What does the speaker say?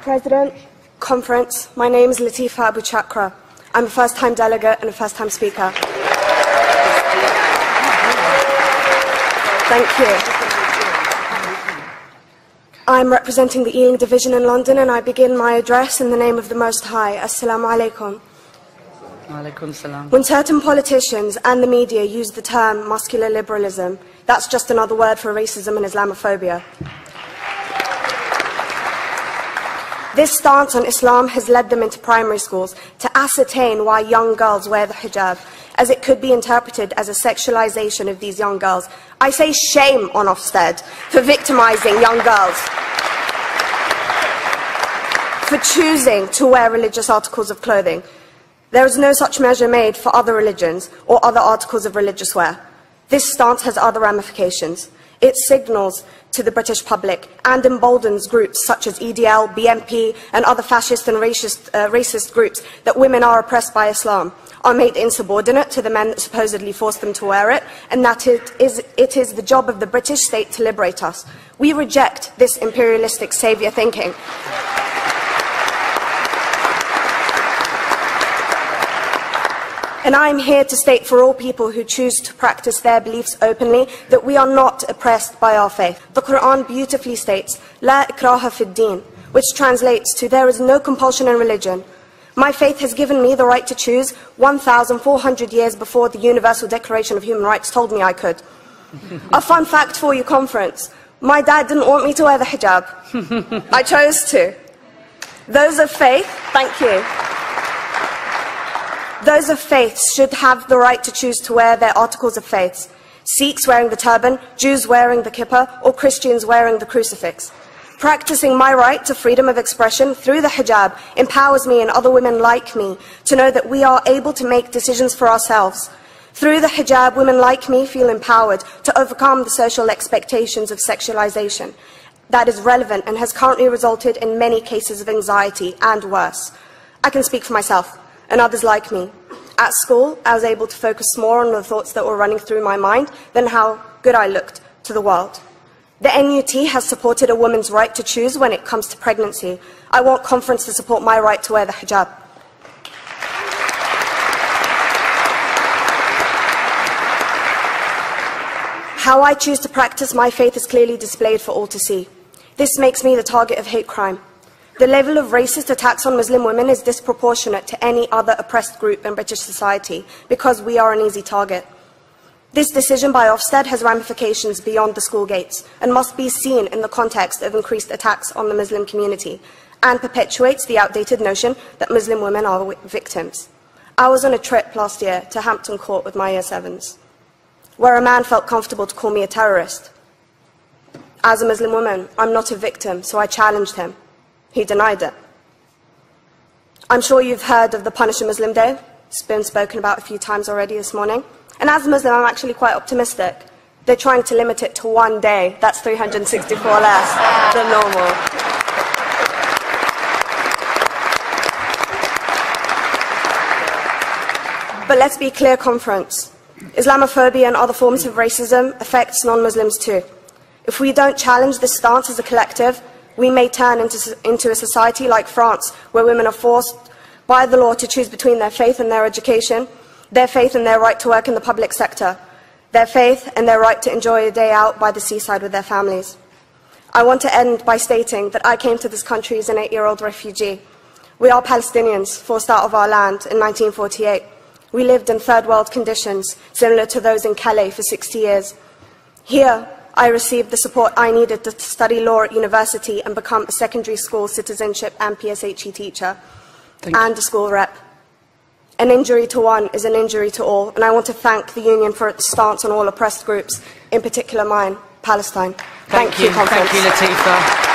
President, Conference, my name is Latifa Abu Chakra. I'm a first-time delegate and a first-time speaker. Thank you. I'm representing the Ealing Division in London, and I begin my address in the name of the Most High. Assalamu alaikum. Alaikum salam. When certain politicians and the media use the term muscular liberalism, that's just another word for racism and Islamophobia. This stance on Islam has led them into primary schools to ascertain why young girls wear the hijab, as it could be interpreted as a sexualization of these young girls. I say shame on Ofsted for victimizing young girls, for choosing to wear religious articles of clothing. There is no such measure made for other religions or other articles of religious wear. This stance has other ramifications. It signals to the British public and emboldens groups such as EDL, BNP and other fascist and racist groups that women are oppressed by Islam, are made insubordinate to the men that supposedly forced them to wear it, and that it is the job of the British state to liberate us. We reject this imperialistic saviour thinking. And I am here to state for all people who choose to practice their beliefs openly that we are not oppressed by our faith. The Quran beautifully states, "La ikraha fid din," which translates to, "There is no compulsion in religion." My faith has given me the right to choose 1,400 years before the Universal Declaration of Human Rights told me I could. A fun fact for you, conference. My dad didn't want me to wear the hijab. I chose to. Those of faith, thank you. Those of faith should have the right to choose to wear their articles of faith. Sikhs wearing the turban, Jews wearing the kippah, or Christians wearing the crucifix. Practicing my right to freedom of expression through the hijab empowers me and other women like me to know that we are able to make decisions for ourselves. Through the hijab, women like me feel empowered to overcome the social expectations of sexualization that is relevant and has currently resulted in many cases of anxiety and worse. I can speak for myself and others like me. At school, I was able to focus more on the thoughts that were running through my mind than how good I looked to the world. The NUT has supported a woman's right to choose when it comes to pregnancy. I want conference to support my right to wear the hijab. How I choose to practice my faith is clearly displayed for all to see. This makes me the target of hate crime. The level of racist attacks on Muslim women is disproportionate to any other oppressed group in British society because we are an easy target. This decision by Ofsted has ramifications beyond the school gates and must be seen in the context of increased attacks on the Muslim community and perpetuates the outdated notion that Muslim women are victims. I was on a trip last year to Hampton Court with my Year 7s, where a man felt comfortable to call me a terrorist. As a Muslim woman, I'm not a victim, so I challenged him. He denied it. I'm sure you've heard of the Punish a Muslim Day. It's been spoken about a few times already this morning. And as a Muslim, I'm actually quite optimistic. They're trying to limit it to one day. That's 364 less than normal. But let's be clear, conference. Islamophobia and other forms of racism affects non-Muslims too. If we don't challenge this stance as a collective, we may turn into a society like France, where women are forced by the law to choose between their faith and their education, their faith and their right to work in the public sector, their faith and their right to enjoy a day out by the seaside with their families. I want to end by stating that I came to this country as an 8-year-old refugee. We are Palestinians, forced out of our land in 1948. We lived in third world conditions, similar to those in Calais for 60 years. Here, I received the support I needed to study law at university and become a secondary school citizenship and PSHE teacher and a school rep. An injury to one is an injury to all, and I want to thank the Union for its stance on all oppressed groups, in particular mine, Palestine. Thank you, conference. Thank you, Latifa.